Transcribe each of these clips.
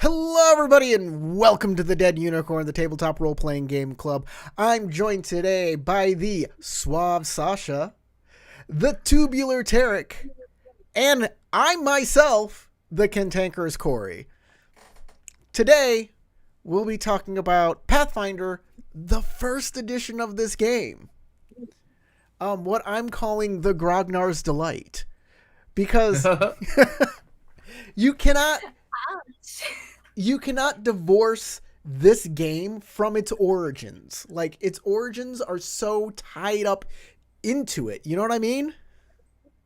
Hello, everybody, and welcome to the Dead Unicorn, the tabletop role-playing game club. I'm joined today by the Suave Sasha, the Tubular Tarek, and I myself, the Cantankerous Corey. Today, we'll be talking about Pathfinder, the first edition of this game. What I'm calling the Grognard's Delight. Because you cannot divorce this game from its origins. Like, its origins are so tied up into it. You know what I mean?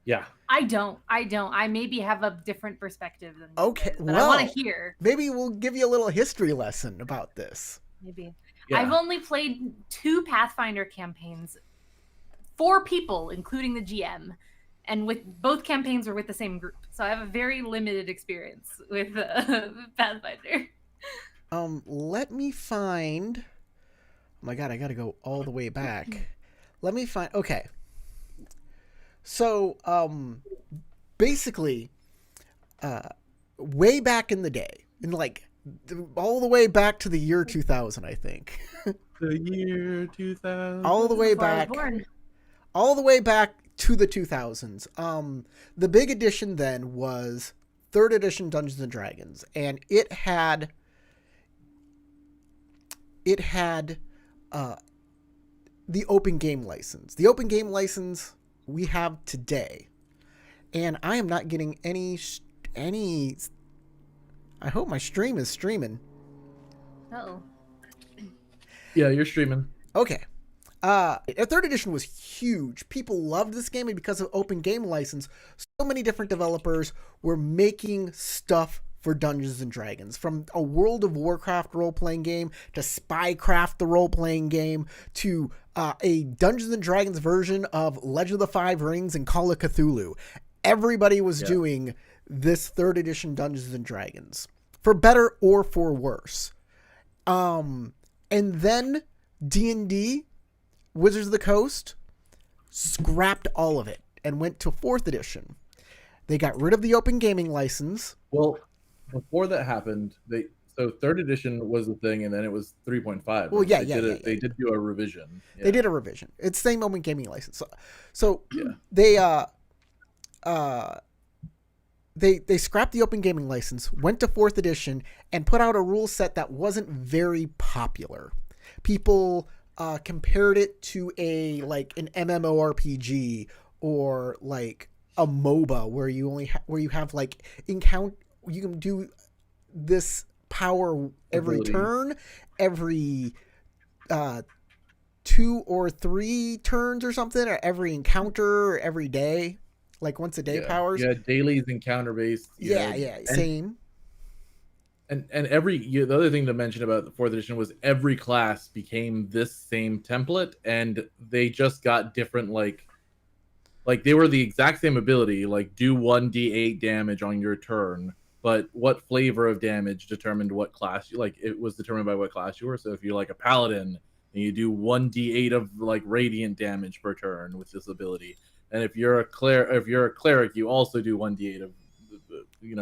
Yeah. I don't. I maybe have a different perspective than you Okay, guys, but well, I want to hear. Maybe we'll give you a little history lesson about this. Maybe. Yeah. I've only played 2 Pathfinder campaigns, 4 people, including the GM, and with both campaigns were with the same group. So I have a very limited experience with Pathfinder. Let me find... Oh my god, I gotta go all the way back. Let me find... Okay. So, basically, way back in the day, in like, all the way back to the year 2000, I think. The year 2000. All the way Before I was back... born. all the way back to the 2000s. The big edition then was 3rd edition Dungeons and Dragons, and it had the open game license. The open game license we have today, and I am not getting any. I hope my stream is streaming. Uh-oh. Yeah, you're streaming. Okay. 3rd edition was huge. People loved this game, and because of open game license, so many different developers were making stuff for Dungeons and Dragons. From a World of Warcraft role-playing game, to Spycraft, the role-playing game, to a Dungeons and Dragons version of Legend of the Five Rings and Call of Cthulhu. Everybody was doing this 3rd edition Dungeons and Dragons, for better or for worse. And then D&D, Wizards of the Coast, scrapped all of it and went to 4th edition. They got rid of the open gaming license. Well, before that happened, so 3rd edition was the thing, and then it was 3.5. Well, They did do a revision. Yeah. They did a revision. It's the same open gaming license. So Yeah. they scrapped the open gaming license, went to 4th edition, and put out a rule set that wasn't very popular. People compared it to an MMORPG or like a MOBA where you have like you can do this power every turn, every 2 or 3 turns or something, or every encounter, or every day, like once a day powers. Yeah, dailies encounter based. Same. And the other thing to mention about the 4th edition was every class became this same template, and they just got different like they were the exact same ability, like do 1d8 damage on your turn, but what flavor of damage determined what class you like. It was determined by what class you were. So if you're like a paladin, and you do 1d8 of like radiant damage per turn with this ability, and if you're a cleric, you also do 1d8 of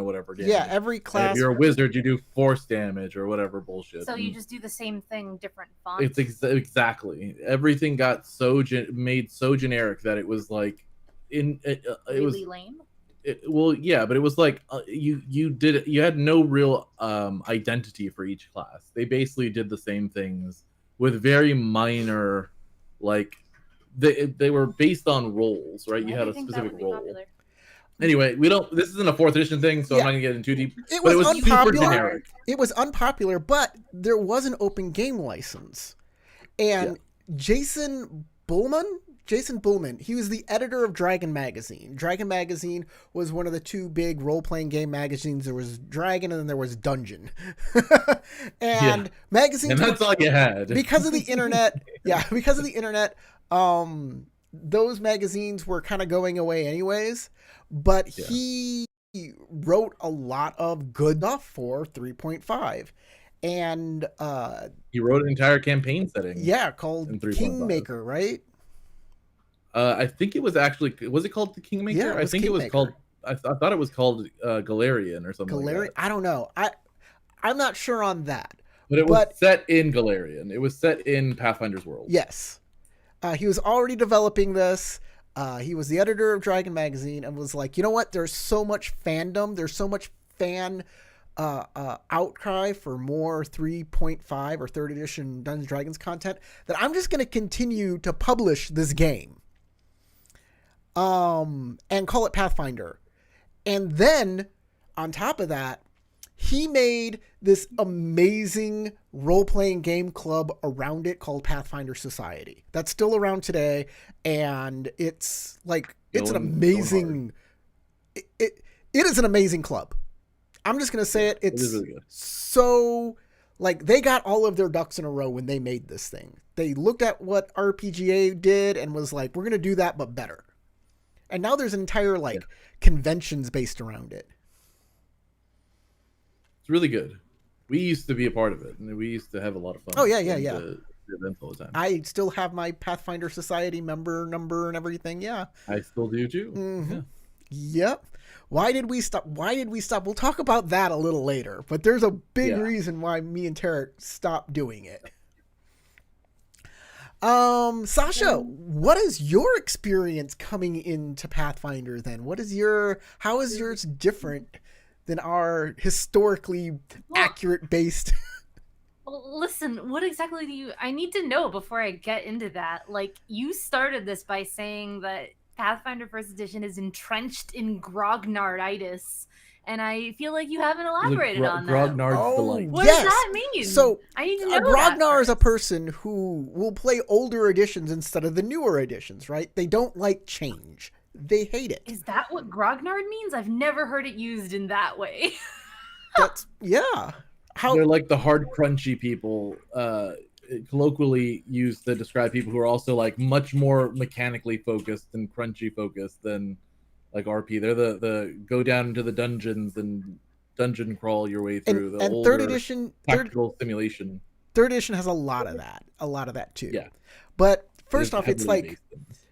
whatever damage. Yeah, every class. And if you're a wizard, you do force damage or whatever bullshit. So you just do the same thing, different fonts. It's exactly, everything got made so generic that it was like it really was lame. But it was like you had no real identity for each class. They basically did the same things with very minor, like they were based on roles, right? You had a specific role. Popular. Anyway, this isn't a 4th edition thing, so I'm not gonna get in too deep. It was unpopular. Super generic. It was unpopular, but there was an open game license, and Jason Bullman, he was the editor of Dragon Magazine. Dragon Magazine was one of the 2 big role-playing game magazines. There was Dragon, and then there was Dungeon. Magazines... And that's all you had. Because of the internet... those magazines were kind of going away anyways. But he wrote a lot of good stuff for 3.5. And... he wrote an entire campaign setting. Yeah, called Kingmaker, right? I think it was actually... Was it called the Kingmaker? Yeah, I thought it was called Galarian or something. Galarian? Like that. I don't know. I'm not sure on that. But it was set in Galarian. It was set in Pathfinder's world. Yes. He was already developing this. He was the editor of Dragon Magazine and was like, you know what? There's so much fandom. There's so much fan outcry for more 3.5 or 3rd edition Dungeons and Dragons content that I'm just going to continue to publish this game. And call it Pathfinder. And then on top of that, he made this amazing role-playing game club around it called Pathfinder Society. That's still around today, and it's like it's an amazing. It is an amazing club. I'm just gonna say it. It's really good. So like they got all of their ducks in a row when they made this thing. They looked at what RPGA did and was like, we're gonna do that but better. And now there's an entire conventions based around it. It's really good. We used to be a part of it, and we used to have a lot of fun. Oh, yeah. The events all the time. I still have my Pathfinder Society member number and everything. Yeah. I still do too. Mm-hmm. Yeah. Yep. Why did we stop? We'll talk about that a little later, but there's a big reason why me and Tarek stopped doing it. Sasha, what is your experience coming into Pathfinder then? How is yours different than our historically accurate based? Well, listen, what exactly I need to know before I get into that. Like, you started this by saying that Pathfinder First Edition is entrenched in Grognarditis, and I feel like you haven't elaborated on that. Grognard's delight. What does that mean? So, I need to know Grognar is a person who will play older editions instead of the newer editions, right? They don't like change. They hate it. Is that what Grognard means? I've never heard it used in that way. They're like the hard, crunchy people, colloquially used to describe people who are also like much more mechanically focused and crunchy focused than like RP. They're the go down into the dungeons and dungeon crawl your way through the older 3rd edition tactical simulation. 3rd edition has a lot of that too. Yeah. But first off, it's like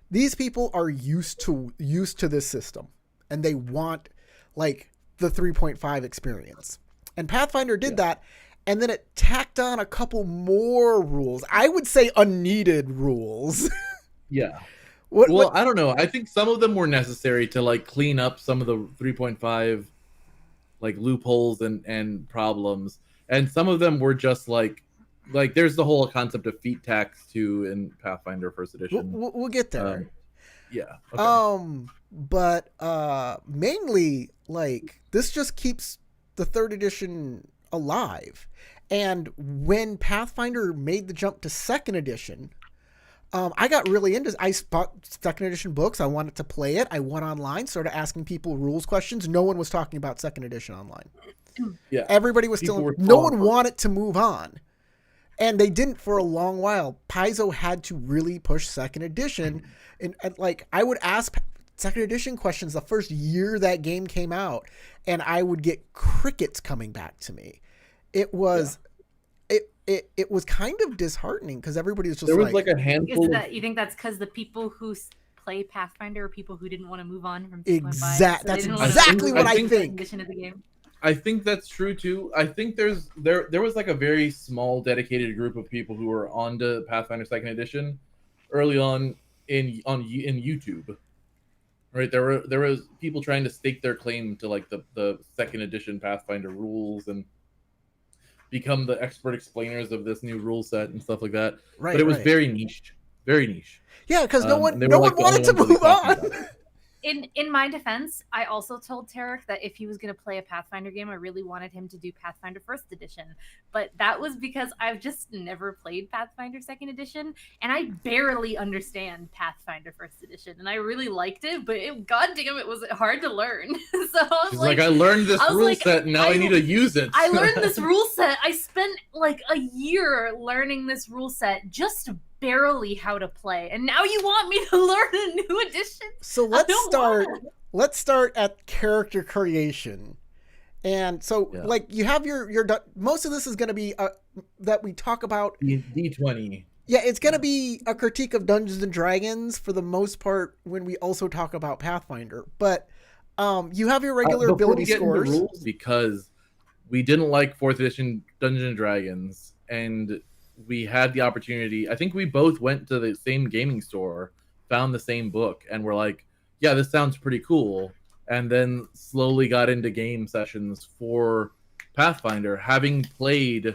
these people are used to this system and they want like the 3.5 experience. And Pathfinder did that, and then it tacked on a couple more rules. I would say unneeded rules. Yeah. What? I don't know. I think some of them were necessary to like clean up some of the 3.5 like loopholes and problems. And some of them were just like there's the whole concept of feat tax too in Pathfinder First Edition. We'll get there. Okay. But mainly like this just keeps the 3rd edition alive. And when Pathfinder made the jump to 2nd edition, I got really into. I bought 2nd edition books. I wanted to play it. I went online, started asking people rules questions. No one was talking about 2nd edition online. Yeah, everybody was no one wanted to move on, and they didn't for a long while. Paizo had to really push 2nd edition, and like I would ask 2nd edition questions the first year that game came out, and I would get crickets coming back to me. It was. It was kind of disheartening because everybody was just there was like a handful. You think that's because the people who play Pathfinder are people who didn't want to move on from 2.5? That's exactly what I think. Of the game. I think that's true too. I think there was like a very small dedicated group of people who were onto Pathfinder 2nd edition early on in YouTube. Right, there was people trying to stake their claim to like the 2nd edition Pathfinder rules and become the expert explainers of this new rule set and stuff like that. Right, but it was very niche. Yeah, because no one wanted to move on. In my defense, I also told Tarek that if he was going to play a Pathfinder game, I really wanted him to do Pathfinder First Edition. But that was because I've just never played Pathfinder Second Edition, and I barely understand Pathfinder First Edition. And I really liked it, but goddamn, it was hard to learn. So I was I learned this rule set, and now I need to use it. I learned this rule set. I spent like a year learning this rule set just barely how to play, and now you want me to learn a new edition? So let's start at character creation. And so like you have your most of this is going to be that we talk about D20. Yeah, it's going to be a critique of Dungeons and Dragons for the most part when we also talk about Pathfinder. But you have your regular ability scores. Rules, because we didn't like 4th edition Dungeons and Dragons, and we had the opportunity. I think we both went to the same gaming store, found the same book, and were like, yeah, this sounds pretty cool. And then slowly got into game sessions for Pathfinder, having played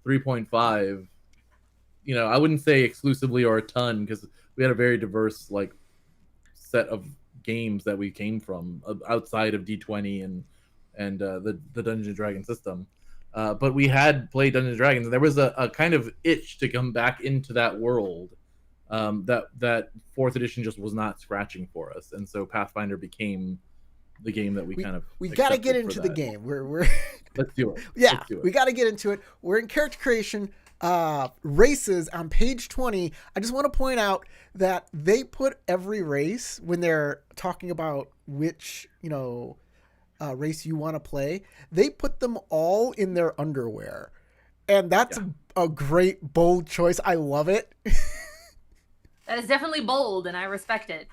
3.5. I wouldn't say exclusively or a ton, because we had a very diverse like set of games that we came from outside of D20 and the Dungeons and Dragons system. But we had played Dungeons and Dragons, and there was a kind of itch to come back into that world that 4th edition just was not scratching for us, and so Pathfinder became the game that we kind of got to get into the game. We're let's do it. Yeah, Let's do it. we got to get into it. We're in character creation. Races on page 20. I just want to point out that they put every race when they're talking about which race you want to play. They put them all in their underwear, and that's a great bold choice. I love it. That is definitely bold, and I respect it.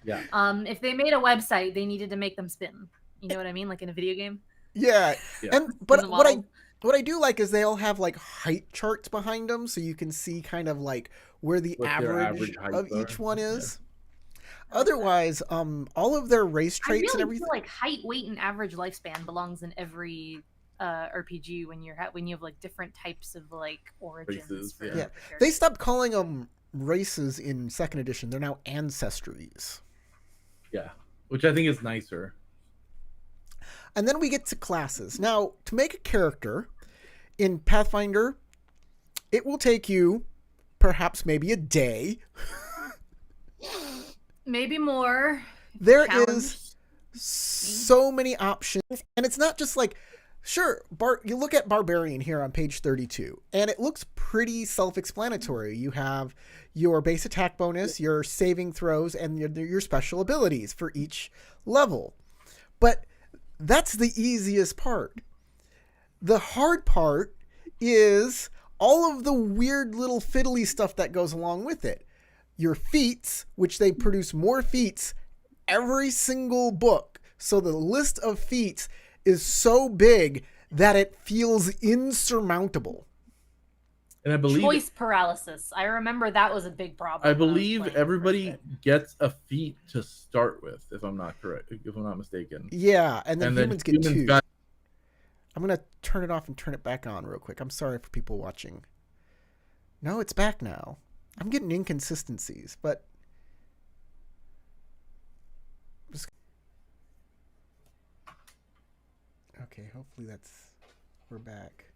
Yeah. If they made a website, they needed to make them spin. You know what I mean? Like in a video game. Yeah. In But the what I do like is they all have like height charts behind them, so you can see kind of like where the average of each one is. Yeah. Otherwise, all of their race traits and everything. Feel like height, weight, and average lifespan belongs in every RPG when you have like different types of like origins. Races, yeah. They stopped calling them races in 2nd edition. They're now ancestries. Yeah, which I think is nicer. And then we get to classes. Now, to make a character in Pathfinder, it will take you perhaps maybe a day. Maybe more. There is so many options. And it's not just like, sure, you look at Barbarian here on page 32, and it looks pretty self-explanatory. You have your base attack bonus, your saving throws, and your special abilities for each level. But that's the easiest part. The hard part is all of the weird little fiddly stuff that goes along with it. Your feats, which they produce more feats every single book. So the list of feats is so big that it feels insurmountable. And I believe choice paralysis. I remember that was a big problem. I believe everybody gets a feat to start with, if I'm not mistaken. Yeah, and then humans get 2. I'm gonna turn it off and turn it back on real quick. I'm sorry for people watching. No, it's back now. I'm getting inconsistencies, but okay, hopefully we're back.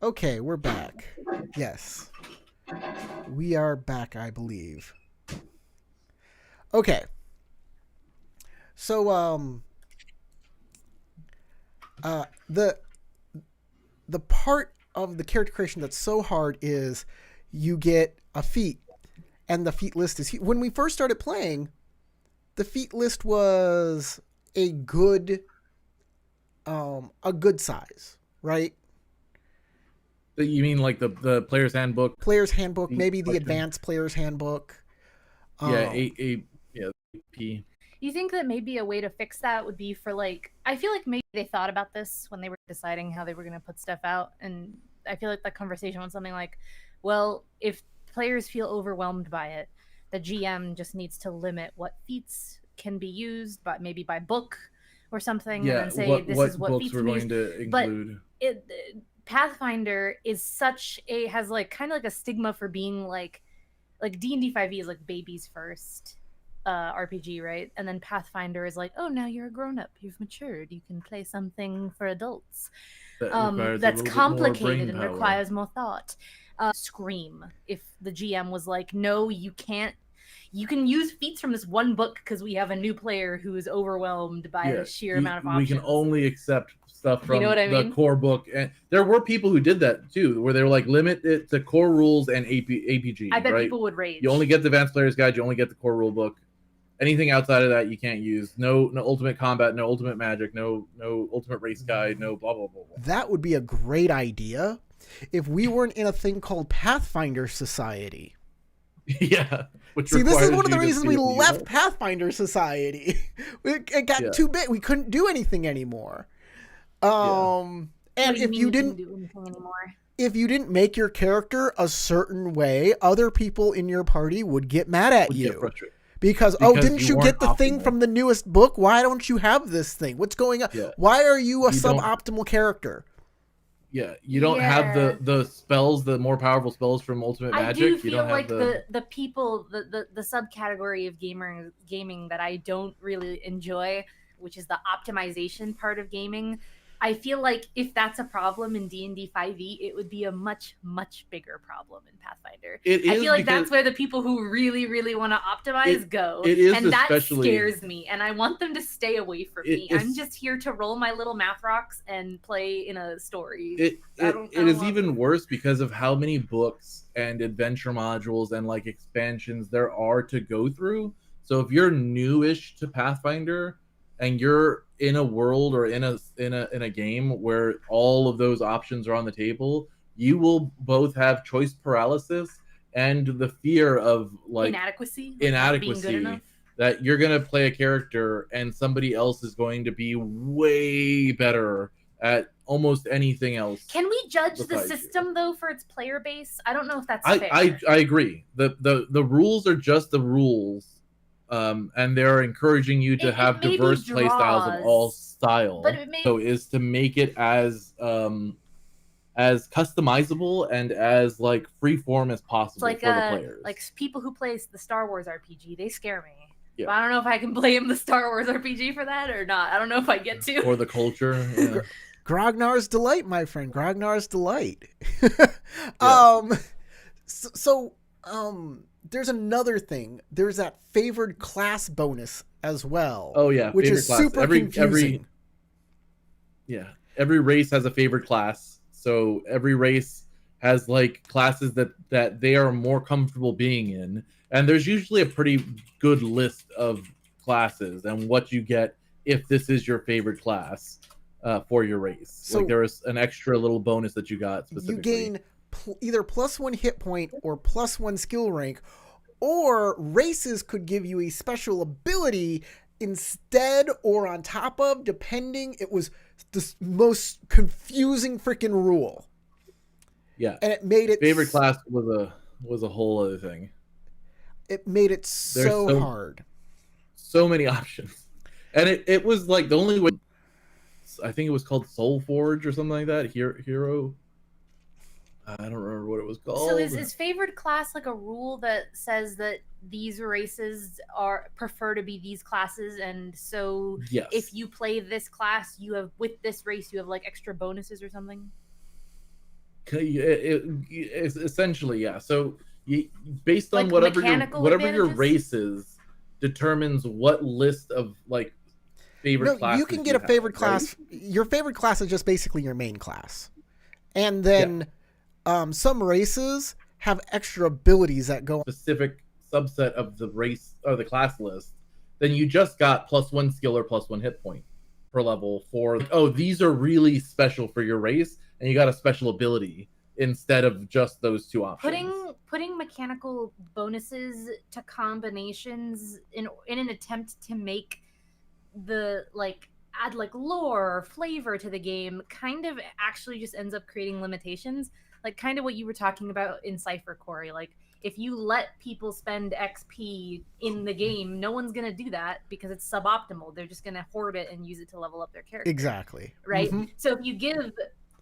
Okay, we're back. Yes. We are back, I believe. Okay. So, the part of the character creation that's so hard is you get a feat, and the feat list is when we first started playing, the feat list was a good size, right? You mean like the player's handbook? Player's handbook, maybe the advanced player's handbook. AP. You think that maybe a way to fix that would be for like, I feel like maybe they thought about this when they were deciding how they were going to put stuff out, and I feel like that conversation was something like, well, if players feel overwhelmed by it, the GM just needs to limit what feats can be used, but maybe by book or something, and then say this is what feats we're going to include. But Pathfinder is has like kind of like a stigma for being like D&D 5e is like baby's first RPG, right? And then Pathfinder is like, oh, now you're a grown up, you've matured, you can play something for adults that's complicated and requires more thought. Scream if the GM was like, no, you can't. You can use feats from this one book because we have a new player who is overwhelmed by the sheer amount of options. We can only accept stuff from the mean? core book. And there were people who did that too, where they were like, limit it to core rules and APG. I bet right? people would rage. You only get the Advanced Player's Guide. You only get the core rule book. Anything outside of that, you can't use. No ultimate combat, no ultimate magic, no ultimate race guide, no blah, blah, blah, blah. That would be a great idea if we weren't in a thing called Pathfinder Society. Yeah. See, this is one of the reasons we left Pathfinder Society. It got too big. We couldn't do anything anymore. And if you didn't do anything anymore, if you didn't make your character a certain way, other people in your party would get mad at you. Get frustrated. Because didn't you get the weren't thing optimal. from the newest book? Why don't you have this thing? What's going on? Yeah. Why are you a You don't- suboptimal character? Yeah, you don't have the spells, the more powerful spells from Ultimate Magic. I do You feel don't have like the people, the subcategory of gaming that I don't really enjoy, which is the optimization part of gaming. I feel like if that's a problem in D&D 5e, it would be a much, much bigger problem in Pathfinder. I feel like that's where the people who really, really want to optimize go. It is, and that especially scares me, and I want them to stay away from me. I'm just here to roll my little math rocks and play in a story. It is even worse because of how many books and adventure modules and like expansions there are to go through. So if you're newish to Pathfinder and you're in a world or in a game where all of those options are on the table, you will both have choice paralysis and the fear of like inadequacy not being good enough. That you're going to play a character and somebody else is going to be way better at almost anything else. Can we judge the system though for its player base? I don't know if that's fair. I agree. The rules are just the rules. And they're encouraging you to have diverse play styles of all styles. So is to make it as customizable and as like freeform as possible for the players. Like people who play the Star Wars RPG, they scare me. Yeah. But I don't know if I can blame the Star Wars RPG for that or not. I don't know if I get to. Or the culture. Yeah. Grognard's Delight, my friend. Grognard's Delight. There's another thing. There's that favored class bonus as well. Oh yeah, which is super confusing. Every race has a favored class. So every race has like classes that they are more comfortable being in, and there's usually a pretty good list of classes and what you get if this is your favorite class for your race. So like there is an extra little bonus that you got specifically. You gain either +1 hit point or +1 skill rank, or races could give you a special ability instead or on top of, depending. It was the most confusing freaking rule. Yeah, and it made it favorite class was a whole other thing. It made it so hard. So many options, and it was like the only way. I think it was called Soul Forge or something like that. Hero. I don't remember what it was called. So is favored class like a rule that says that these races prefer to be these classes, and so yes. If you play this class, you have with this race you have like extra bonuses or something? It's essentially, yeah. So based on like whatever your race is, determines what list of like favorite classes you can get a favorite class. Right? Your favorite class is just basically your main class, and then some races have extra abilities that go specific subset of the race or the class list. Then you just got +1 skill or +1 hit point per level for these are really special for your race, and you got a special ability instead of just those two options. Putting mechanical bonuses to combinations in an attempt to make the add lore or flavor to the game kind of actually just ends up creating limitations, like kind of what you were talking about in Cypher, Corey. Like if you let people spend XP in the game, no one's gonna do that because it's suboptimal. They're just gonna hoard it and use it to level up their character. Exactly. Right. Mm-hmm. So if you give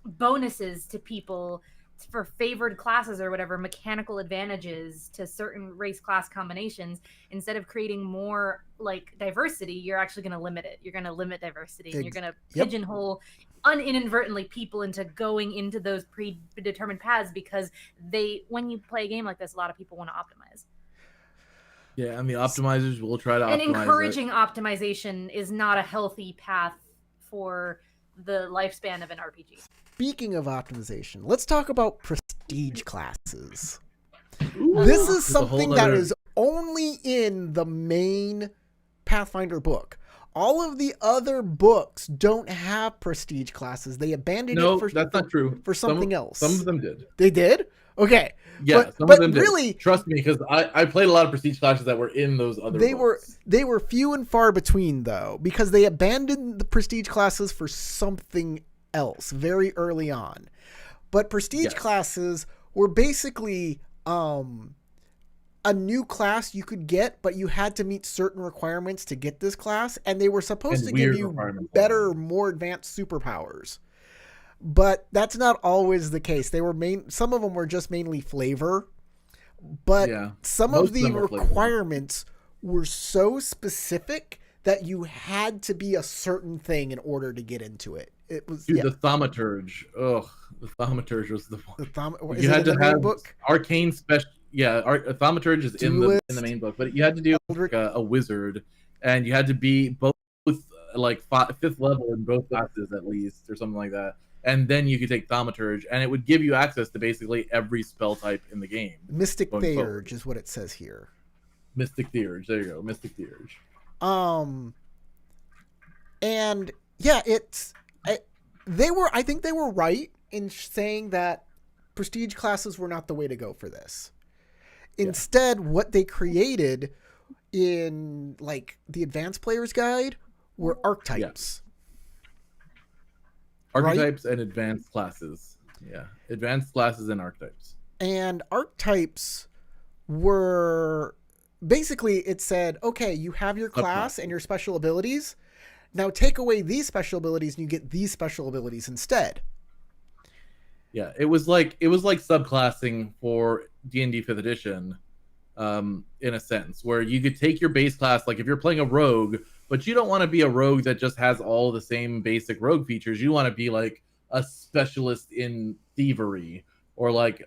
bonuses to people for favored classes or whatever, mechanical advantages to certain race class combinations, instead of creating more like diversity, you're actually going to limit it. You're going to limit diversity, and you're going to pigeonhole inadvertently people into going into those predetermined paths, because when you play a game like this, a lot of people want to optimize. Yeah, and the optimizers will try to optimize. And encouraging optimization is not a healthy path for the lifespan of an RPG. Speaking of optimization, let's talk about prestige classes. Ooh, this is something that is only in the main Pathfinder book. All of the other books don't have prestige classes. They abandoned it that's not true. For something else. Some of them did. They did? Okay. Yeah, some of them really did. Trust me, because I played a lot of prestige classes that were in those other books. They were few and far between, though, because they abandoned the prestige classes for something else very early on. But prestige Yes. classes were basically a new class you could get, but you had to meet certain requirements to get this class, and they were supposed And to give weird you requirements. better, more advanced superpowers. But that's not always the case. Some of them were just mainly flavor, but Yeah. some Most of of the them were flavor. requirements were so specific that you had to be a certain thing in order to get into it. It was Dude, the thaumaturge. Ugh, the thaumaturge was the one. is You it had in to the main have book? arcane special. Yeah, thaumaturge is in the main book, but you had to do Eldritch. like a wizard, and you had to be both like fifth level in both classes at least, or something like that. And then you could take thaumaturge, and it would give you access to basically every spell type in the game. Mystic going forward. Theurge is what it says here. Mystic Theurge. There you go, Mystic Theurge. And yeah, I think they were right in saying that prestige classes were not the way to go for this. Instead, what they created in like the advanced player's guide were archetypes. Archetypes and advanced classes. Yeah, advanced classes and archetypes. And archetypes were basically, it said, okay, you have your class and your special abilities. Now take away these special abilities and you get these special abilities instead. Yeah, it was like subclassing for D&D 5th edition, in a sense, where you could take your base class, like if you're playing a rogue, but you don't want to be a rogue that just has all the same basic rogue features. You want to be like a specialist in thievery, or like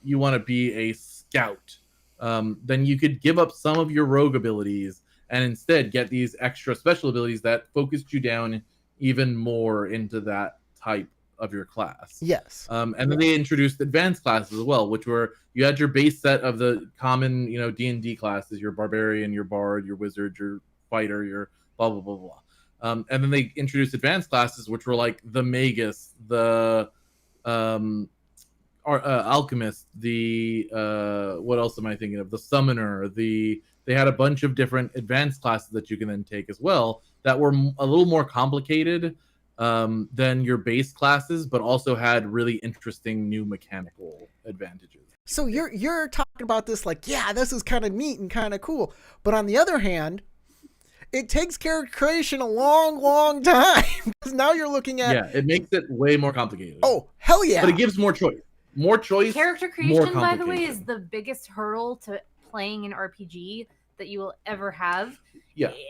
you want to be a scout. Then you could give up some of your rogue abilities and instead get these extra special abilities that focused you down even more into that type of your class. Yes. And then they introduced advanced classes as well, which were, you had your base set of the common, D&D classes, your barbarian, your bard, your wizard, your fighter, your blah, blah, blah, blah. And then they introduced advanced classes, which were like the magus, the alchemist, the what else am I thinking of? The summoner, they had a bunch of different advanced classes that you can then take as well that were a little more complicated than your base classes, but also had really interesting new mechanical advantages. So you're talking about this like, yeah, this is kind of neat and kind of cool. But on the other hand, it takes character creation a long, long time. Because now you're looking at... Yeah, it makes it way more complicated. Oh, hell yeah. But it gives more choice. More choice. Character more creation, by the way, is the biggest hurdle to playing an RPG that you will ever have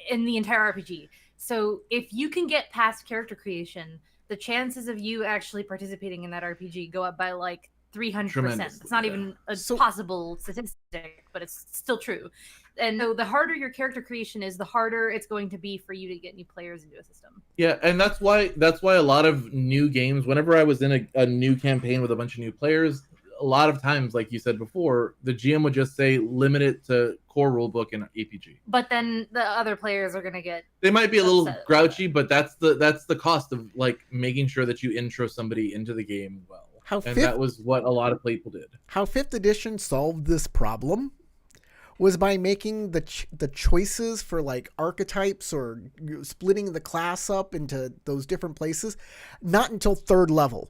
in the entire RPG. So if you can get past character creation, the chances of you actually participating in that RPG go up by like 300%. It's not even a possible statistic, but it's still true. And so the harder your character creation is, the harder it's going to be for you to get new players into a system. Yeah, and that's why a lot of new games, whenever I was in a new campaign with a bunch of new players, a lot of times, like you said before, the GM would just say limit it to core rulebook and APG. But then the other players are going to get... They might be a little grouchy, but that's the cost of like making sure that you intro somebody into the game well. That was what a lot of people did. How 5th edition solved this problem was by making the choices for like archetypes or splitting the class up into those different places not until 3rd level.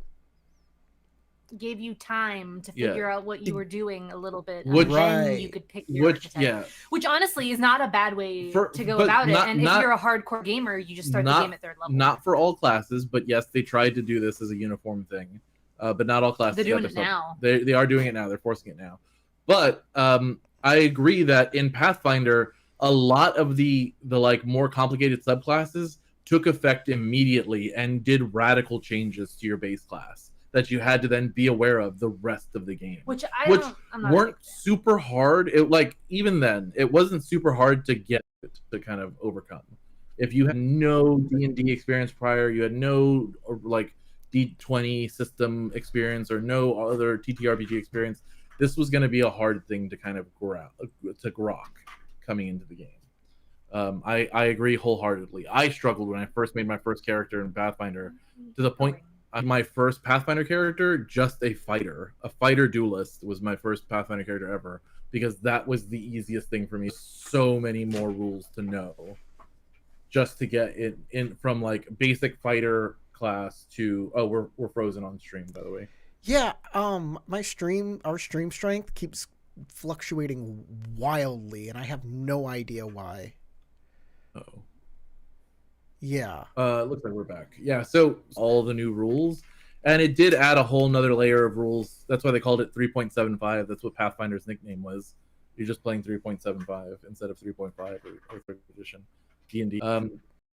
Gave you time to figure out what you were doing a little bit, then you could pick your archetype. Which honestly is not a bad way to go about it. And if you're a hardcore gamer, you just start the game at 3rd level. Not for all classes, but yes, they tried to do this as a uniform thing. But not all classes. They're doing it now. They are doing it now. They're forcing it now. But I agree that in Pathfinder, a lot of the like more complicated subclasses took effect immediately and did radical changes to your base class that you had to then be aware of the rest of the game. Which weren't super hard. Even then, it wasn't super hard to get it to kind of overcome. If you had no D&D experience prior, you had no like D20 system experience or no other TTRPG experience, this was going to be a hard thing to kind of grok coming into the game. I agree wholeheartedly. I struggled when I first made my first character in Pathfinder to the point my first Pathfinder character, just a fighter duelist was my first Pathfinder character ever, because that was the easiest thing for me. So many more rules to know just to get it in from like basic fighter class to we're frozen on stream, by the way. Yeah, our stream strength keeps fluctuating wildly, and I have no idea why. Oh. Yeah. Looks like we're back. Yeah, so all the new rules, and it did add a whole nother layer of rules. That's why they called it 3.75. That's what Pathfinder's nickname was. You're just playing 3.75 instead of 3.5 or third edition D&D.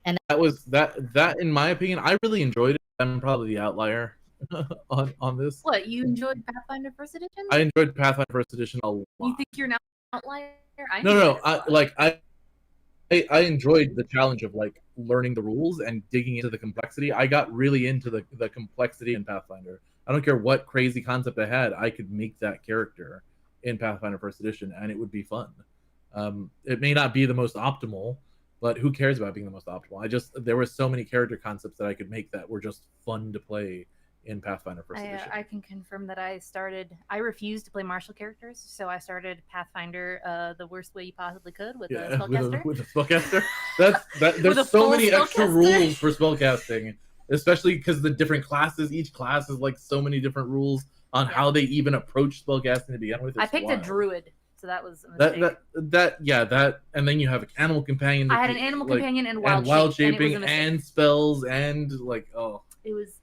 And that was that in my opinion, I really enjoyed it. I'm probably the outlier on this. What, you enjoyed Pathfinder First Edition? I enjoyed Pathfinder First Edition a lot. You think you're an outlier? No. I enjoyed the challenge of like learning the rules and digging into the complexity. I got really into the complexity in Pathfinder. I don't care what crazy concept I had, I could make that character in Pathfinder First Edition, and it would be fun. It may not be the most optimal, but who cares about being the most optimal? There were so many character concepts that I could make that were just fun to play in Pathfinder First Edition. I can confirm that I refused to play martial characters, so I started Pathfinder the worst way you possibly could with a spellcaster. With a spellcaster. There's so many extra rules for spellcasting, especially because the different classes, each class is like so many different rules on how they even approach spellcasting to begin with. I picked a druid, so that was a mistake. And then you have an animal companion. I had an animal companion and wild shaping and spells and like it was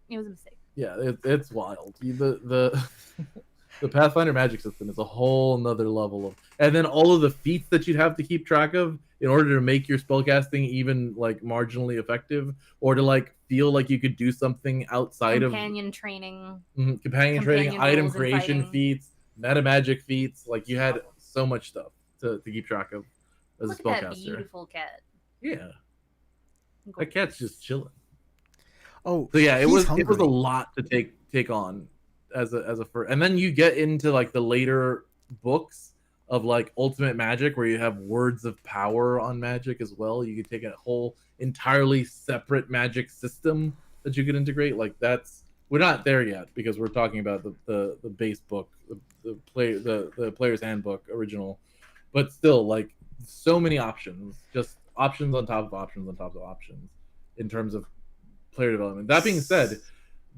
a mistake. Yeah, it's wild. The Pathfinder magic system is a whole nother level of, and then all of the feats that you'd have to keep track of in order to make your spellcasting even like marginally effective, or to like feel like you could do something outside companion training, item creation feats, meta magic feats. Like you had so much stuff to keep track of as a spellcaster. Look at that beautiful cat. Yeah, that cat's just chilling. Oh, so yeah, it was a lot to take on as a first, and then you get into like the later books of like Ultimate Magic, where you have words of power on magic as well. You could take a whole entirely separate magic system that you could integrate. Like we're not there yet because we're talking about the base book, the player's handbook original, but still like so many options, just options on top of options on top of options in terms of player development. That being said,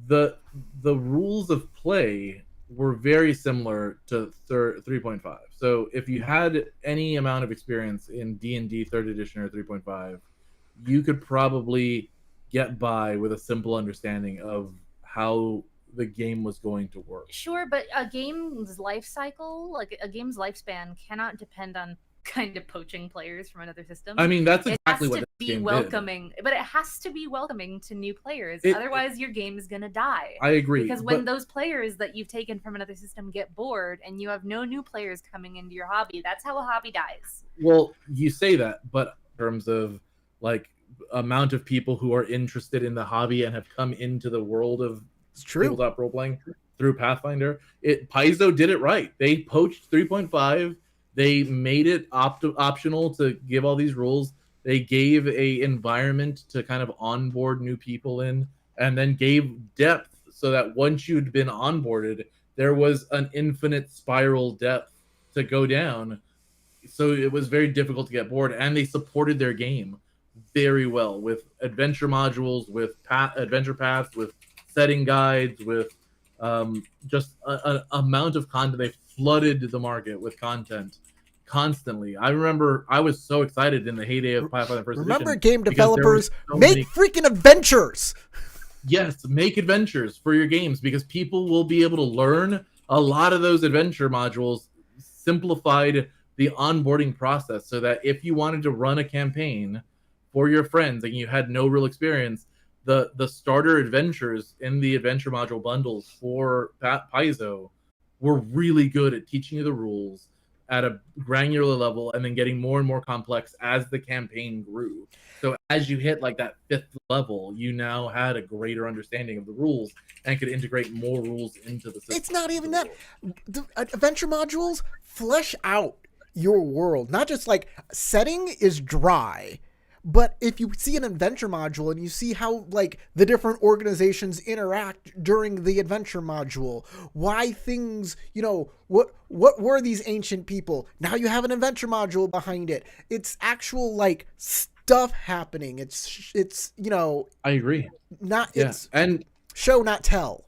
the rules of play were very similar to 3.5. So if you had any amount of experience in D&D 3rd edition or 3.5, you could probably get by with a simple understanding of how the game was going to work. Sure, but a game's life cycle, like a game's lifespan, cannot depend on kind of poaching players from another system. I mean, that's exactly what this game welcoming did. But it has to be welcoming to new players. Otherwise, your game is going to die. I agree. Because when those players that you've taken from another system get bored and you have no new players coming into your hobby, that's how a hobby dies. Well, you say that, but in terms of like amount of people who are interested in the hobby and have come into the world of tabletop role-playing through Pathfinder, Paizo did it right. They poached 3.5. They made it optional to give all these rules. They gave a environment to kind of onboard new people in, and then gave depth so that once you'd been onboarded, there was an infinite spiral depth to go down. So it was very difficult to get bored, and they supported their game very well with adventure modules, with adventure paths, with setting guides, with just an amount of content. They flooded the market with content constantly. I remember I was so excited in the heyday of Pathfinder First Edition. Remember, game developers, make freaking adventures! Yes, make adventures for your games, because people will be able to learn a lot of those adventure modules, simplified the onboarding process, so that if you wanted to run a campaign for your friends and you had no real experience, the starter adventures in the adventure module bundles for Paizo were really good at teaching you the rules at a granular level, and then getting more and more complex as the campaign grew. So as you hit like that 5th level, you now had a greater understanding of the rules and could integrate more rules into the system. It's not even that. The adventure modules flesh out your world. Not just like setting is dry, but if you see an adventure module and you see how like the different organizations interact during the adventure module, why things, what were these ancient people? Now you have an adventure module behind it. It's actual like stuff happening. It's I agree. not Yeah, it's and show not tell.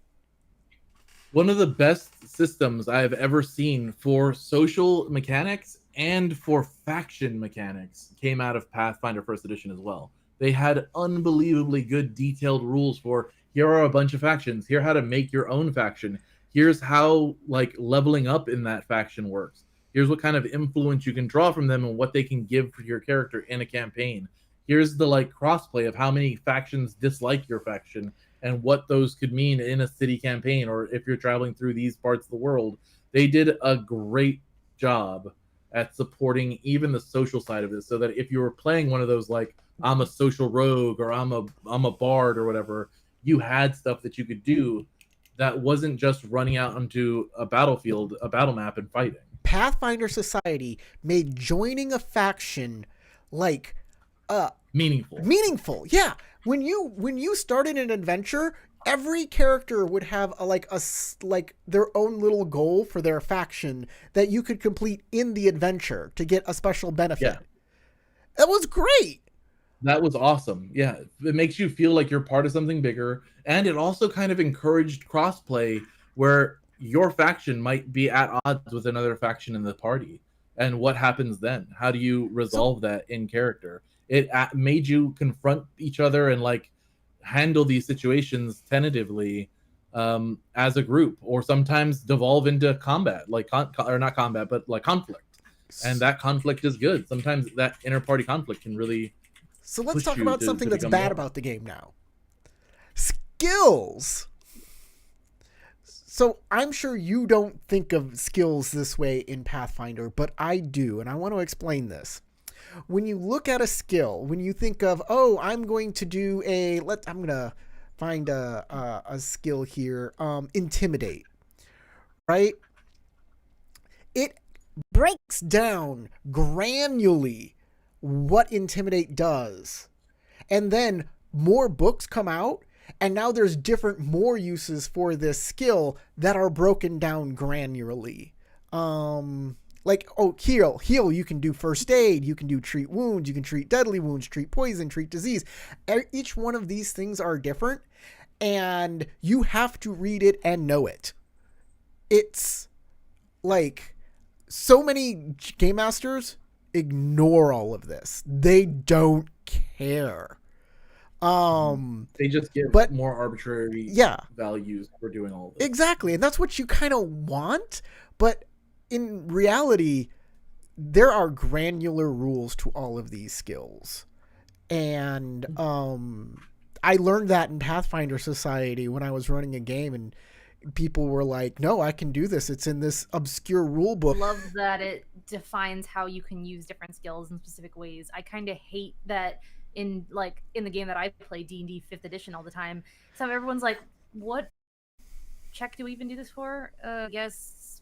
one of the best systems I have ever seen for social mechanics and for faction mechanics came out of Pathfinder First Edition as well. They had unbelievably good detailed rules for here are a bunch of factions, here how to make your own faction, here's how like leveling up in that faction works, here's what kind of influence you can draw from them and what they can give for your character in a campaign, here's the like crossplay of how many factions dislike your faction and what those could mean in a city campaign or if you're traveling through these parts of the world. They did a great job at supporting even the social side of this, so that if you were playing one of those like I'm a social rogue or I'm a bard or whatever, you had stuff that you could do that wasn't just running out onto a battlefield, a battle map, and fighting. Pathfinder Society made joining a faction like meaningful. Yeah. When you started an adventure, every character would have like their own little goal for their faction that you could complete in the adventure to get a special benefit. Yeah. That was great. That was awesome. Yeah, it makes you feel like you're part of something bigger, and it also kind of encouraged crossplay where your faction might be at odds with another faction in the party. And what happens then? How do you resolve that in character? It made you confront each other and like handle these situations tentatively as a group, or sometimes devolve into combat, like or not combat, but like conflict. And that conflict is good. Sometimes that inter-party conflict can really. So let's talk about something that's bad about the game now. Skills. So I'm sure you don't think of skills this way in Pathfinder, but I do, and I want to explain this. When you look at a skill, when you think of, oh, I'm going to do I'm going to find a skill here, intimidate, right? It breaks down granularly what intimidate does. And then more books come out, and now there's more uses for this skill that are broken down granularly. Like, heal, you can do first aid, you can do treat wounds, you can treat deadly wounds, treat poison, treat disease. Each one of these things are different, and you have to read it and know it. It's like so many game masters ignore all of this. They don't care. They just give more arbitrary values for doing all of this. Exactly, and that's what you kind of want, but in reality, there are granular rules to all of these skills. And I learned that in Pathfinder Society when I was running a game, and people were like, no, I can do this. It's in this obscure rule book. I love that it defines how you can use different skills in specific ways. I kind of hate that in the game that I play, D&D 5th edition all the time. So everyone's like, what check do we even do this for? Yes,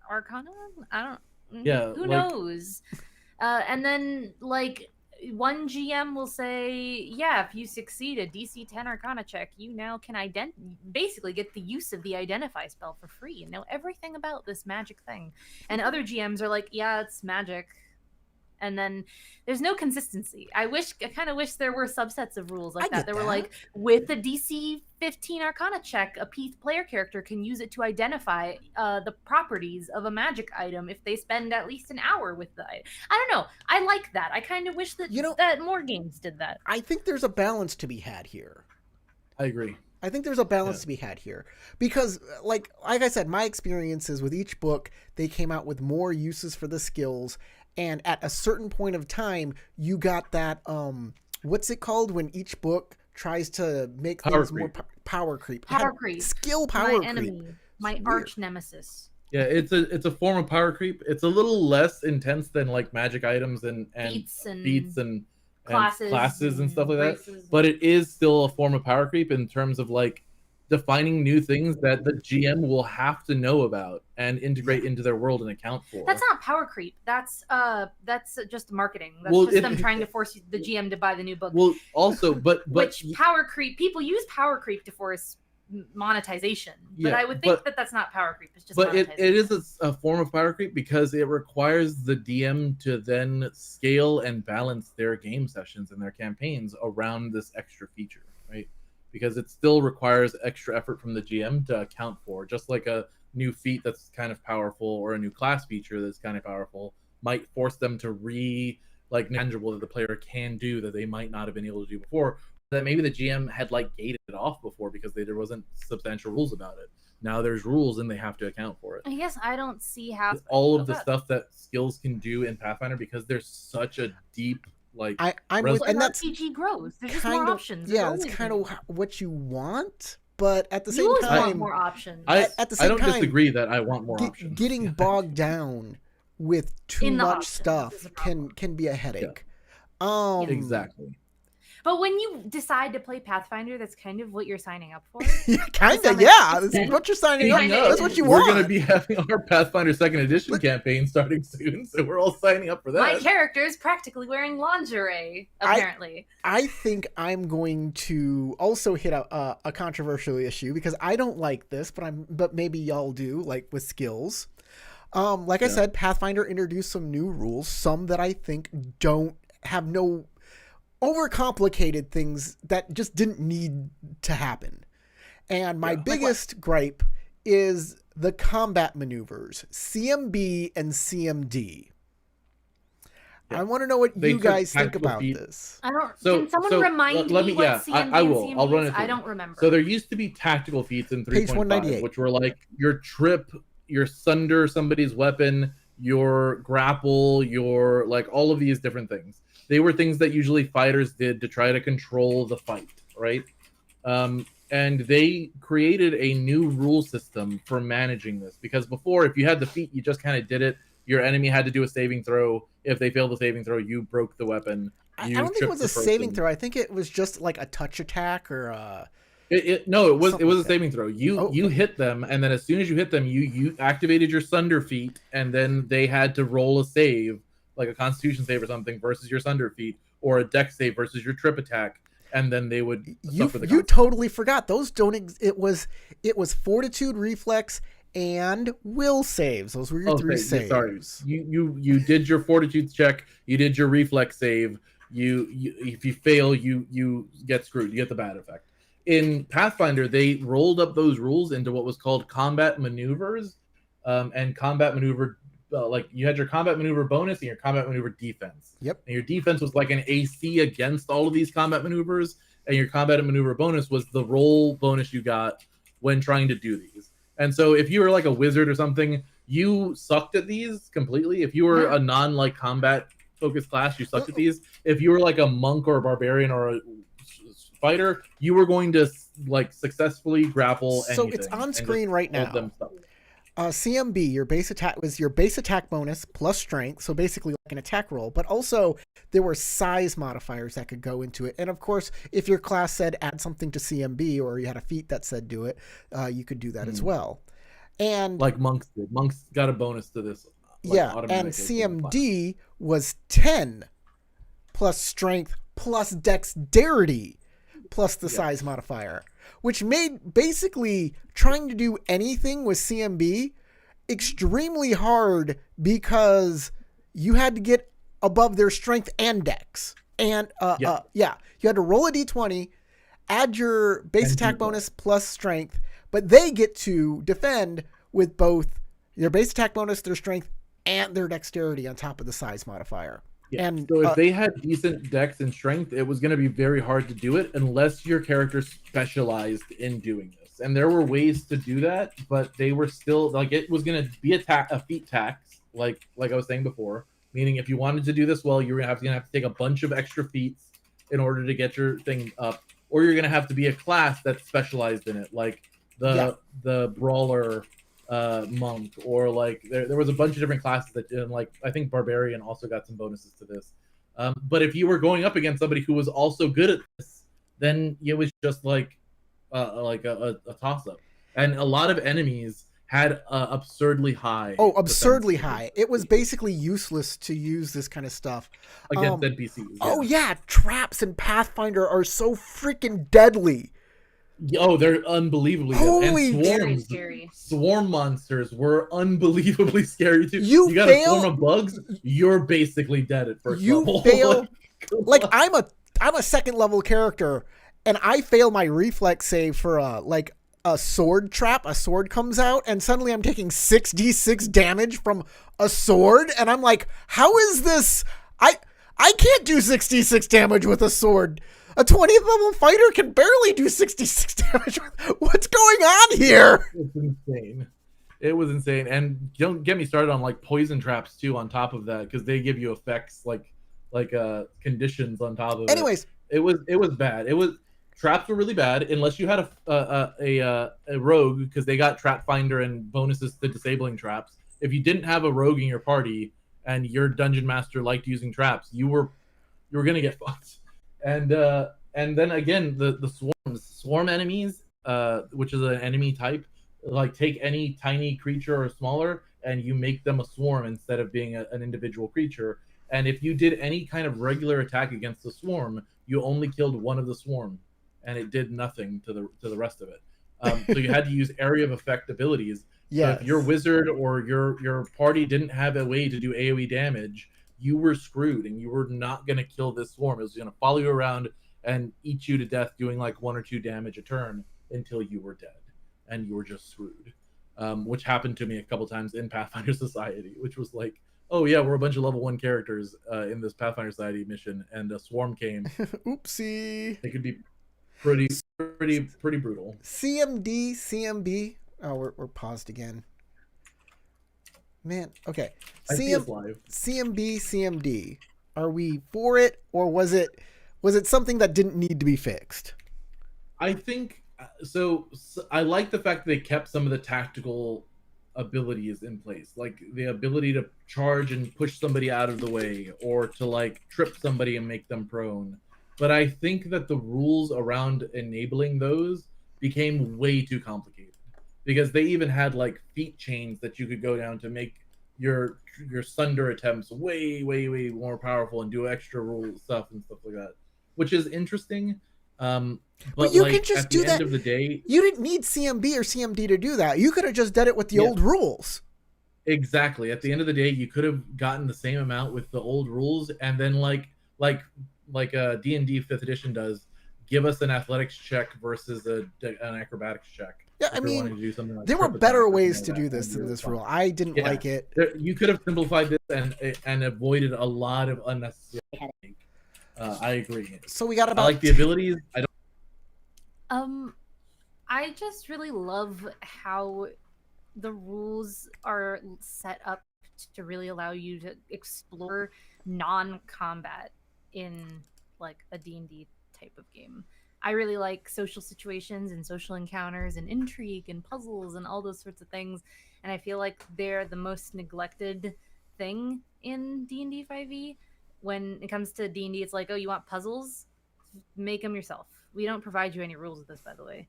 Arcana? I don't... Yeah. Who knows? And then, one GM will say, yeah, if you succeed a DC 10 Arcana check, you now can basically get the use of the Identify spell for free and know everything about this magic thing. And other GMs are like, yeah, it's magic. And then there's no consistency. I kind of wish there were subsets of rules like that. There were like, with the DC 15 Arcana check, a player character can use it to identify the properties of a magic item if they spend at least an hour with the item. I don't know. I like that. I kind of wish that that more games did that. I think there's a balance to be had here. I agree. I think there's a balance to be had here because, like I said, my experiences with each book, they came out with more uses for the skills. And at a certain point of time, you got that, what's it called when each book tries to make things more power creep? Power creep. Skill power creep. My enemy. My arch nemesis. Yeah, it's a form of power creep. It's a little less intense than like magic items and feats and classes and stuff like that. But it is still a form of power creep in terms of like defining new things that the GM will have to know about and integrate into their world and account for. That's not power creep. That's just marketing. That's them trying to force the GM to buy the new book. Well, also, but which power creep? People use power creep to force monetization. Yeah, but I would think but- that that's not power creep. It's just But it monetization. is a form of power creep because it requires the DM to then scale and balance their game sessions and their campaigns around this extra feature, right? Because it still requires extra effort from the GM to account for, just like a new feat that's kind of powerful or a new class feature that's kind of powerful might force them to tangible that the player can do that they might not have been able to do before, that maybe the GM had like gated it off before because there wasn't substantial rules about it. Now there's rules and they have to account for it. I guess I don't see how All of the stuff that skills can do in Pathfinder, because there's such a deep I'm with, and that's RPG grows. There's just kind more of options. yeah, it's kind of what you want, but at the You same always want time, more options. at the same I don't time, disagree that I want more options. Getting bogged down with too In the much options stuff is a problem. can be a headache. Exactly. But when you decide to play Pathfinder, that's kind of what you're signing up for. Kind of, makes yeah. sense. That's what you're signing up. Kinda That's is. what you We're want. going to be having our Pathfinder 2nd Edition campaign starting soon, so we're all signing up for that. My character is practically wearing lingerie, apparently. I think I'm going to also hit a controversial issue because I don't like this, but maybe y'all do, like with skills. Like I said, Pathfinder introduced some new rules, some that I think don't have no overcomplicated things that just didn't need to happen. And my biggest gripe is the combat maneuvers, CMB and CMD. I want to know what you guys think about this. I don't. Can someone remind me what CMD I will. and CMD I'll run is? it through. I don't remember. So there used to be tactical feats in Page 3.5, 198. which were like your trip, your sunder somebody's weapon, your grapple, your like all of these different things. They were things that usually fighters did to try to control the fight, right? And they created a new rule system for managing this, because before, if you had the feat, you just kind of did it. Your enemy had to do a saving throw. If they failed the saving throw, you broke the weapon. I don't think it was a saving throw. I think it was just like a touch attack or it was a saving throw. You hit them, and then as soon as you hit them, you activated your Sunder feat, and then they had to roll a save, like a Constitution save or something, versus your Sunder feat, or a Dex save versus your trip attack, and then they would suffer the You totally forgot those don't. It was Fortitude, Reflex, and Will saves. Those were your three saves. Sorry, you did your Fortitude check. You did your Reflex save. You if you fail, you get screwed. You get the bad effect. In Pathfinder, they rolled up those rules into what was called combat maneuvers, and combat maneuver. Like you had your combat maneuver bonus and your combat maneuver defense. Yep. And your defense was like an AC against all of these combat maneuvers, and your combat maneuver bonus was the roll bonus you got when trying to do these. And so if you were like a wizard or something, you sucked at these completely. If you were a non combat focused class, you sucked at these. If you were like a monk or a barbarian or a fighter, you were going to like successfully grapple anything. So it's on screen right now. CMB, your base attack was your base attack bonus plus strength, so basically like an attack roll, but also there were size modifiers that could go into it. And of course, if your class said add something to CMB, or you had a feat that said do it, you could do that as well. And like monks did. Monks got a bonus to this. And CMD was 10 plus strength plus dexterity plus the size modifier, which made basically trying to do anything with CMB extremely hard because you had to get above their strength and dex. And you had to roll a d20, add your base attack bonus plus strength, but they get to defend with both their base attack bonus, their strength, and their dexterity on top of the size modifier. Yeah. And so if they had decent dex and strength, it was going to be very hard to do it unless your character specialized in doing this. And there were ways to do that, but they were still like it was going to be a feat tax, like I was saying before. Meaning, if you wanted to do this well, you're gonna have to take a bunch of extra feats in order to get your thing up, or you're gonna have to be a class that's specialized in it, like the brawler. Monk, or like there was a bunch of different classes that did, like I think barbarian also got some bonuses to this. But if you were going up against somebody who was also good at this, then it was just like a toss up. And a lot of enemies had absurdly high. Absurdly high. It was basically useless to use this kind of stuff against NPCs. Oh yeah, traps in Pathfinder are so freaking deadly. Oh, they're unbelievably good. Holy And Very swarms, scary. swarm monsters were unbelievably scary too. You You got fail- a swarm of bugs, you're basically dead at first You level. fail- Like, Like I'm a second level character, and I fail my reflex save for a sword trap. A sword comes out, and suddenly I'm taking 6d6 damage from a sword, and I'm like, how is this? I can't do 6d6 damage with a sword. A 20th level fighter can barely do 66 damage. What's going on here? it's insane. It was insane. And don't get me started on like poison traps too on top of that, because they give you effects like conditions on top of it. Anyways, It was bad. Traps were really bad unless you had a rogue, because they got trap finder and bonuses to disabling traps. If you didn't have a rogue in your party and your dungeon master liked using traps, you were gonna get fucked. And then again, the swarm enemies, which is an enemy type, like take any tiny creature or smaller and you make them a swarm instead of being an individual creature. And if you did any kind of regular attack against the swarm, you only killed one of the swarm, and it did nothing to the rest of it. So you had to use area of effect abilities. yeah. So if your wizard or your party didn't have a way to do AoE damage, you were screwed, and you were not going to kill this swarm. It was going to follow you around and eat you to death, doing like 1 or 2 damage a turn until you were dead, and you were just screwed. Which happened to me a couple times in Pathfinder Society, which was like, oh yeah, we're a bunch of level 1 characters in this Pathfinder Society mission, and a swarm came. Oopsie. It could be pretty brutal. CMD, CMB. Oh, we're paused again. Man, okay. I see it's live. CMB, CMD. Are we for it, or was it something that didn't need to be fixed? I think so. I like the fact that they kept some of the tactical abilities in place, like the ability to charge and push somebody out of the way, or to like trip somebody and make them prone. But I think that the rules around enabling those became way too complicated, because they even had like feat chains that you could go down to make your sunder attempts way more powerful and do extra rule stuff and stuff like that, which is interesting. But you like, can just at the do that. end of the day, You didn't need CMB or CMD to do that. You could have just done it with the Yeah. old rules. exactly. At the end of the day, you could have gotten the same amount with the old rules, and then like D&D 5th edition does, give us an athletics check versus an acrobatics check. Yeah, if I you're mean, wanting to do something like there were trip better attack or ways something to like do that, this and than you're this fine. rule. I didn't Yeah. like it. You could have simplified this and avoided a lot of unnecessary headache. I agree. So we got I about like the abilities. I don't. I just really love how the rules are set up to really allow you to explore non-combat in like a D&D type of game. I really like social situations and social encounters and intrigue and puzzles and all those sorts of things, and I feel like they're the most neglected thing in D&D 5e. When it comes to D&D, it's like, oh, you want puzzles? Make them yourself. We don't provide you any rules with this, by the way.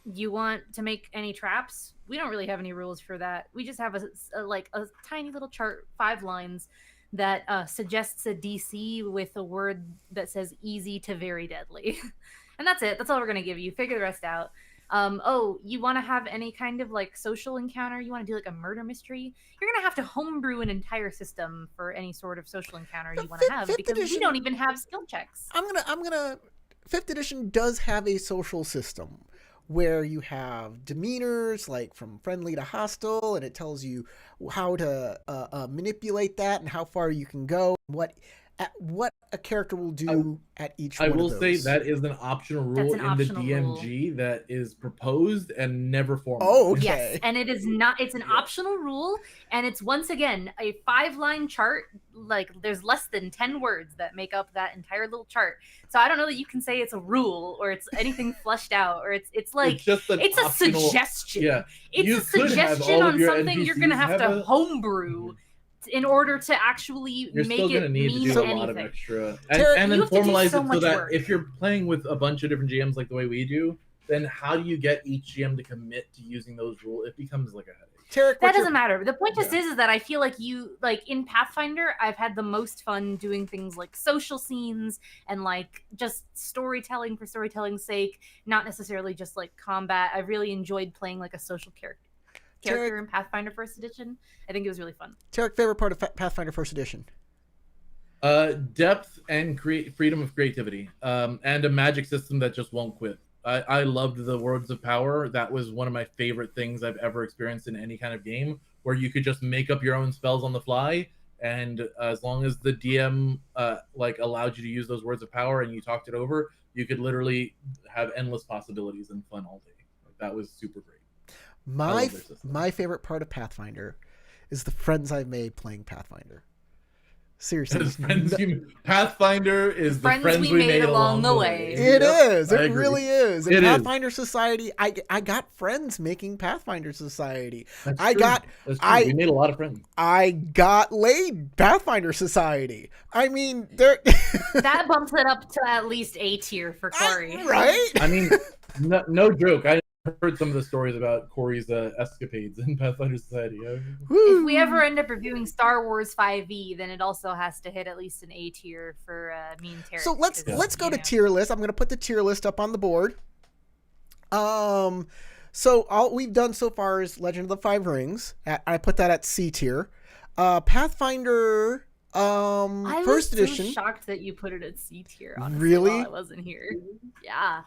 You want to make any traps? We don't really have any rules for that. We just have a tiny little chart, 5 lines, that suggests a DC with a word that says easy to very deadly. And that's it. That's all we're going to give you. Figure the rest out. Oh, you want to have any kind of like social encounter? You want to do like a murder mystery? You're going to have to homebrew an entire system for any sort of social encounter you want to have, because we don't even have skill checks. I'm gonna 5th edition does have a social system where you have demeanors like from friendly to hostile, and it tells you how to manipulate that and how far you can go, what a character will do at each one I will of those. say that is an optional rule an in optional the DMG that is proposed and never formalized. Oh, okay. Yes, and it is not. It's an optional rule, and it's once again a 5-line chart. Like there's less than 10 words that make up that entire little chart. So I don't know that you can say it's a rule or it's anything fleshed out, or it's like just an it's a optional- suggestion. Yeah, It's you a could have suggestion all of on your something you're gonna NPCs have have to a- homebrew in order to actually You're make still going it to need mean to do a anything. lot of extra, Tara, and you then have to do formalize so it so much that work. if you're playing with a bunch of different GMs like the way we do, then how do you get each GM to commit to using those rules? It becomes like a headache. Tarek, That doesn't matter. The point just is that I feel like in Pathfinder, I've had the most fun doing things like social scenes and like just storytelling for storytelling's sake, not necessarily just like combat. I really enjoyed playing like a social character in Pathfinder First Edition. I think it was really fun. Tarek, favorite part of Pathfinder First Edition? Depth and freedom of creativity, and a magic system that just won't quit. I loved the Words of Power. That was one of my favorite things I've ever experienced in any kind of game, where you could just make up your own spells on the fly, and as long as the DM like allowed you to use those Words of Power and you talked it over, you could literally have endless possibilities and fun all day. Like, that was super great. My favorite part of Pathfinder is the friends I've made playing Pathfinder. Seriously, Pathfinder is the friends we made along the way. It is. It really is. In It Pathfinder Society, I got friends making Pathfinder Society. That's true. We made a lot of friends. I got laid Pathfinder Society. I mean, that bumps it up to at least A tier for Corey. Right? I mean, no joke. I heard some of the stories about Corey's escapades in Pathfinder Society. If we ever end up reviewing Star Wars 5e, then it also has to hit at least an A tier for me and Tarek. So let's go to tier list. I'm going to put the tier list up on the board. So all we've done so far is Legend of the Five Rings. I put that at C tier. Pathfinder First Edition. I was so shocked that you put it at C tier. Honestly, really? While I wasn't here. Yeah.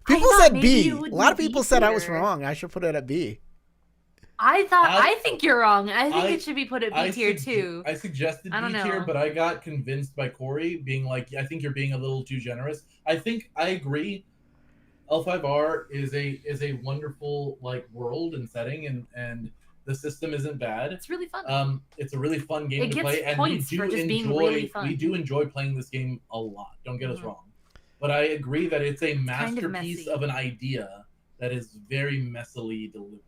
People said B. A lot of people said I was wrong. I should put it at B. I think you're wrong. I think it should be put at B tier too. I suggested B tier, but I got convinced by Corey being like, I think you're being a little too generous. I agree. L5R is a wonderful like world and setting, and the system isn't bad. It's really fun. It's a really fun game to play, and we do enjoy playing this game a lot. Don't get us wrong, but I agree that it's a masterpiece of an idea that is very messily delivered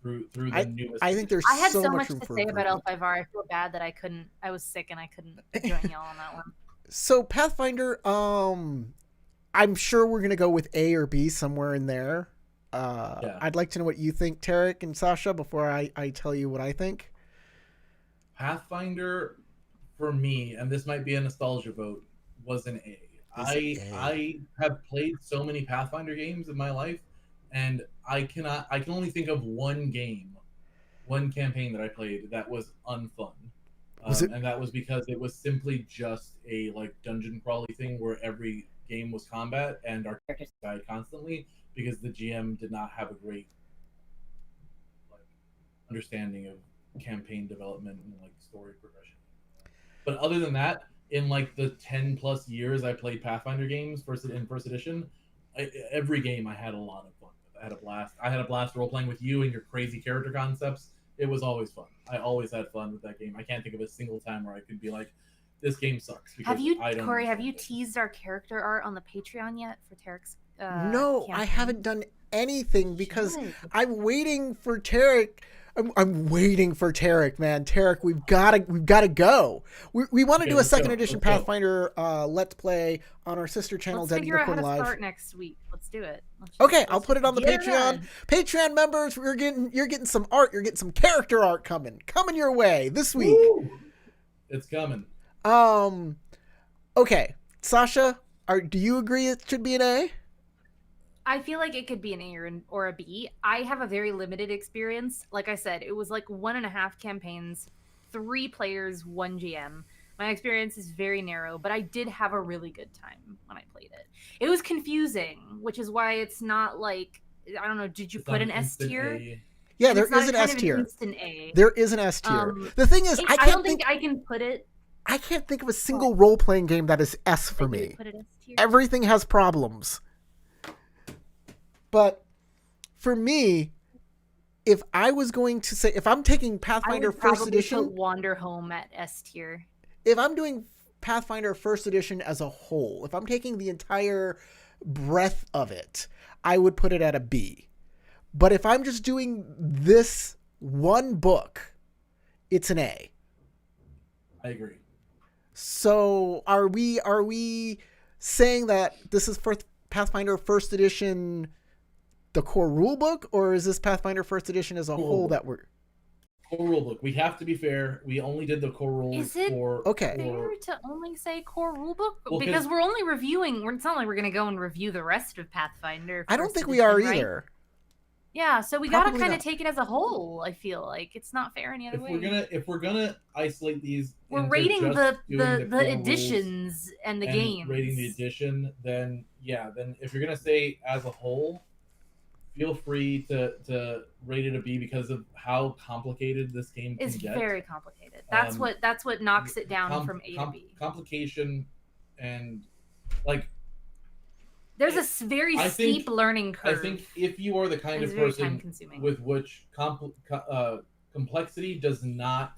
through the newest. I think there's I had so much to say about L5R. I feel bad that I was sick and I couldn't join y'all on that one. So Pathfinder, I'm sure we're gonna go with A or B somewhere in there. I'd like to know what you think, Tarek and Sasha, before I tell you what I think. Pathfinder, for me, and this might be a nostalgia vote, was an A. I have played so many Pathfinder games in my life, and I can only think of one campaign that I played that was unfun. And that was because it was simply just a like dungeon crawly thing where every game was combat and our characters died constantly because the GM did not have a great like understanding of campaign development and like story progression. But other than that, in like the 10 plus years I played Pathfinder games in first edition, every game I had a lot of fun with. I had a blast role playing with you and your crazy character concepts. It was always fun. I always had fun with that game. I can't think of a single time where I could be like, this game sucks. Have you teased our character art on the Patreon yet for Tarek's No, campaign? I haven't done anything because I'm waiting for Tarek. I'm waiting for Tarek, man. Tarek, we've got to go. We want to do a second edition Pathfinder Let's Play on our sister channel. Let's figure out how to start next week. Let's do it. I'll put it on the Patreon. Patreon members, you're getting some art. You're getting some character art coming your way this week. Woo! It's coming. Okay, Sasha, do you agree it should be an A? I feel like it could be an A or a B. I have a very limited experience. Like I said, it was like 1.5 campaigns, 3 players, 1 GM. My experience is very narrow, but I did have a really good time when I played it. It was confusing, which is why it's not like, I don't know, did you put an S tier? Yeah, there is an S tier. There is an S tier. The thing is, I don't think I can put it. I can't think of a single role-playing game that is S for me. Everything has problems. But for me, if I was going to say, if I'm taking Pathfinder First Edition, put Wander Home at S tier. If I'm doing Pathfinder First Edition as a whole, if I'm taking the entire breadth of it, I would put it at a B. But if I'm just doing this one book, it's an A. I agree. So are we saying that this is for Pathfinder First Edition the core rulebook, or is this Pathfinder First Edition as a whole that we're? Core rulebook. We have to be fair. We only did the core rules Is it for okay? Fair to only say core rulebook? Well, because we're only reviewing. It's not like we're going to go and review the rest of Pathfinder. I don't First think we Edition, are right? either. Yeah, so we got to Probably kind of not. take it as a whole. I feel like it's not fair any other way. If we're gonna isolate these, We're into rating just the doing core rules editions and the and games. rating the edition, then if you're gonna say as a whole, feel free to rate it a B because of how complicated this game can It's get. very complicated. That's what knocks it down from A to B. Complication and like. There's a very steep learning curve. I think if you are the kind of person with which complexity does not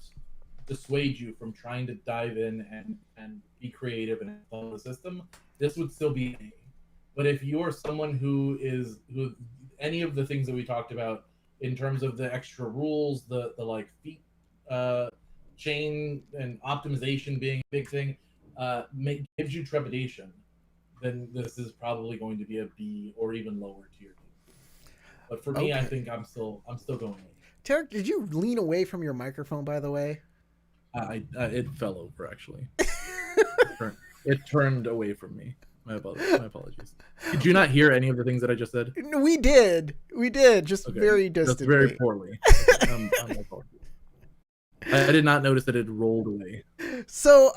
dissuade you from trying to dive in and be creative and follow the system, this would still be A. But if you are someone who any of the things that we talked about in terms of the extra rules, the like feat chain and optimization being a big thing, gives you trepidation, then this is probably going to be a B or even lower tier. But for me, I think I'm still going A. Tarek, did you lean away from your microphone, by the way? It fell over actually. It turned away from me. My apologies. Did you not hear any of the things that I just said? We did, just very distantly. Just very poorly. My apologies. I did not notice that it rolled away. So,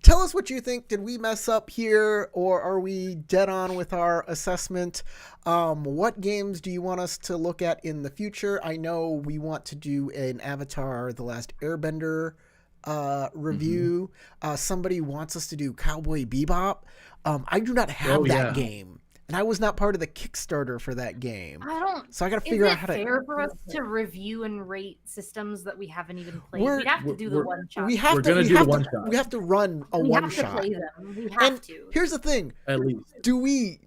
tell us what you think. Did we mess up here, or are we dead on with our assessment? What games do you want us to look at in the future? I know we want to do an Avatar: The Last Airbender review. Somebody wants us to do Cowboy Bebop. I do not have that game. And I was not part of the Kickstarter for that game. So I got to figure out how to. Is it fair for us to review and rate systems that we haven't even played? We'd have to do the one shot. We have to run a one shot. We have to play them. We have to. Here's the thing. At least. Do we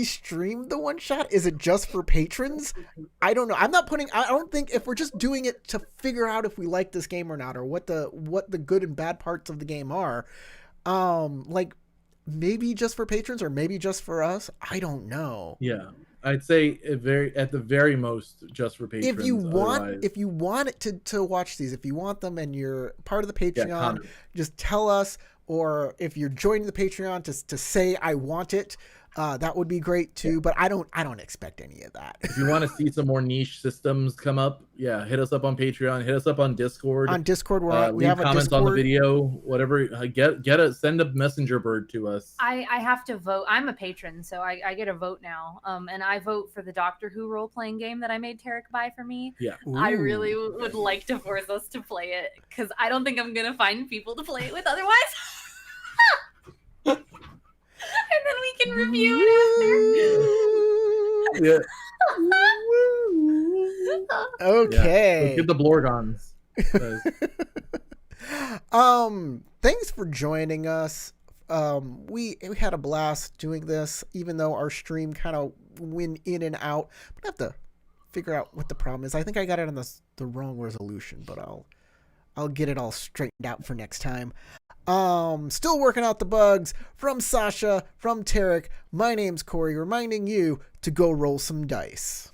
stream the one shot? Is it just for patrons? I don't know. I don't think if we're just doing it to figure out if we like this game or not, or what the good and bad parts of the game are, like. Maybe just for patrons or maybe just for us. I don't know. Yeah, I'd say at the very most just for patrons. If you want it to watch these, if you want them and you're part of the Patreon, just tell us. Or if you're joining the Patreon to say I want it, that would be great too. But I don't expect any of that. If you want to see some more niche systems come up, hit us up on Patreon. Hit us up on Discord. On Discord, we leave have comments a Discord. on the video. Whatever, send a messenger bird to us. I have to vote. I'm a patron, so I get a vote now. And I vote for the Doctor Who role playing game that I made Tarek buy for me. Yeah, I really would like to force us to play it because I don't think I'm gonna find people to play it with otherwise. And then we can review it after. Okay. Get the Blorgons. Thanks for joining us. We had a blast doing this, even though our stream kind of went in and out. But I have to figure out what the problem is. I think I got it on the wrong resolution, but I'll get it all straightened out for next time. Still working out the bugs. From Sasha, from Tarek, my name's Corey, reminding you to go roll some dice.